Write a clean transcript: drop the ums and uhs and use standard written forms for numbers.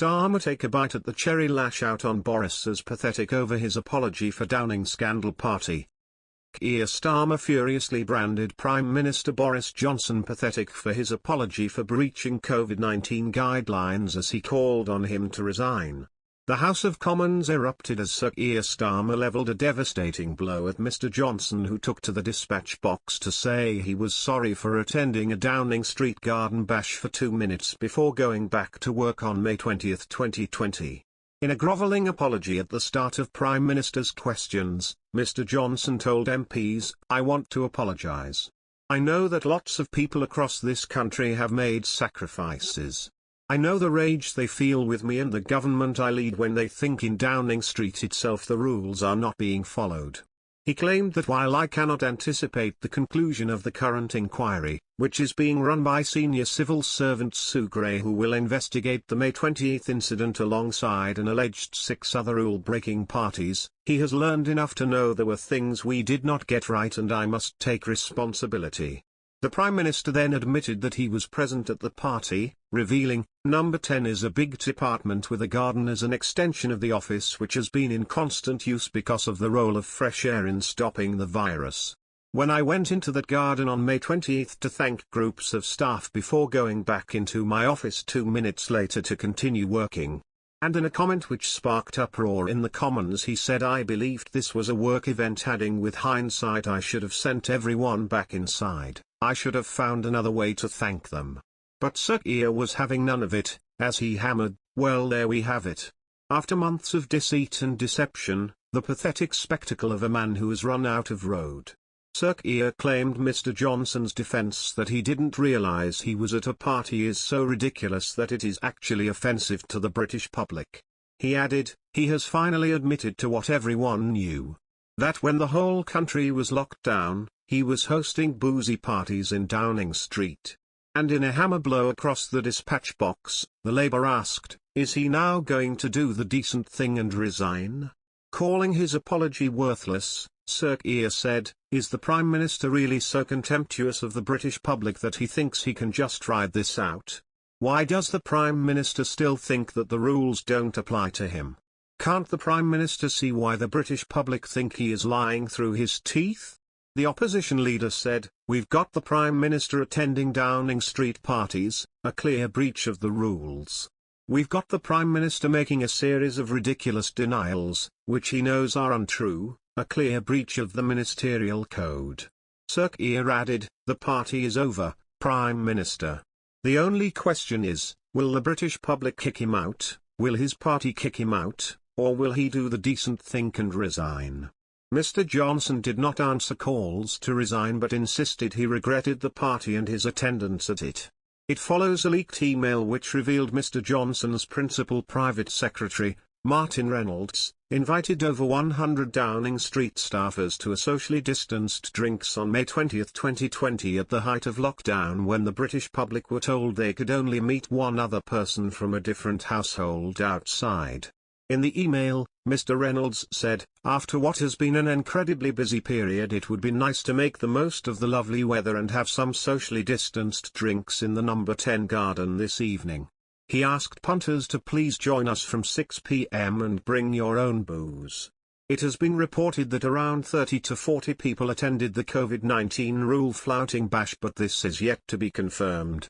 Starmer take a bite at the cherry, lash out on Boris as pathetic over his apology for Downing scandal party. Keir Starmer furiously branded Prime Minister Boris Johnson pathetic for his apology for breaching COVID-19 guidelines as he called on him to resign. The House of Commons erupted as Sir Keir Starmer levelled a devastating blow at Mr Johnson, who took to the dispatch box to say he was sorry for attending a Downing Street garden bash for 2 minutes before going back to work on May 20, 2020. In a grovelling apology at the start of Prime Minister's questions, Mr Johnson told MPs, "I want to apologise. I know that lots of people across this country have made sacrifices. I know the rage they feel with me and the government I lead when they think in Downing Street itself the rules are not being followed." He claimed that while I cannot anticipate the conclusion of the current inquiry, which is being run by senior civil servant Sue Gray, who will investigate the May 20th incident alongside an alleged 6 other rule-breaking parties, he has learned enough to know there were things we did not get right and I must take responsibility. The Prime Minister then admitted that he was present at the party, revealing, "Number 10 is a big department with a garden as an extension of the office which has been in constant use because of the role of fresh air in stopping the virus. When I went into that garden on May 20th to thank groups of staff before going back into my office 2 minutes later to continue working." And in a comment which sparked uproar in the Commons, he said, "I believed this was a work event," adding, "With hindsight I should have sent everyone back inside. I should have found another way to thank them." But Sir Keir was having none of it, as he hammered, "Well, there we have it. After months of deceit and deception, the pathetic spectacle of a man who has run out of road." Sir Keir claimed Mr Johnson's defence that he didn't realise he was at a party is so ridiculous that it is actually offensive to the British public. He added, he has finally admitted to what everyone knew. That when the whole country was locked down, he was hosting boozy parties in Downing Street. And in a hammer blow across the dispatch box, the Labour asked, is he now going to do the decent thing and resign? Calling his apology worthless, Sir Keir said, "Is the Prime Minister really so contemptuous of the British public that he thinks he can just ride this out? Why does the Prime Minister still think that the rules don't apply to him? Can't the Prime Minister see why the British public think he is lying through his teeth?" The opposition leader said, "We've got the Prime Minister attending Downing Street parties, a clear breach of the rules. We've got the Prime Minister making a series of ridiculous denials, which he knows are untrue, a clear breach of the ministerial code." Sir Keir added, "The party is over, Prime Minister. The only question is, will the British public kick him out, will his party kick him out, or will he do the decent thing and resign?" Mr Johnson did not answer calls to resign but insisted he regretted the party and his attendance at it. It follows a leaked email which revealed Mr Johnson's principal private secretary, Martin Reynolds, invited over 100 Downing Street staffers to a socially distanced drinks on May 20, 2020 at the height of lockdown, when the British public were told they could only meet one other person from a different household outside. In the email, Mr Reynolds said, "After what has been an incredibly busy period, it would be nice to make the most of the lovely weather and have some socially distanced drinks in the number 10 garden this evening." He asked punters to please join us from 6 p.m. and bring your own booze. It has been reported that around 30 to 40 people attended the COVID-19 rule-flouting bash, but this is yet to be confirmed.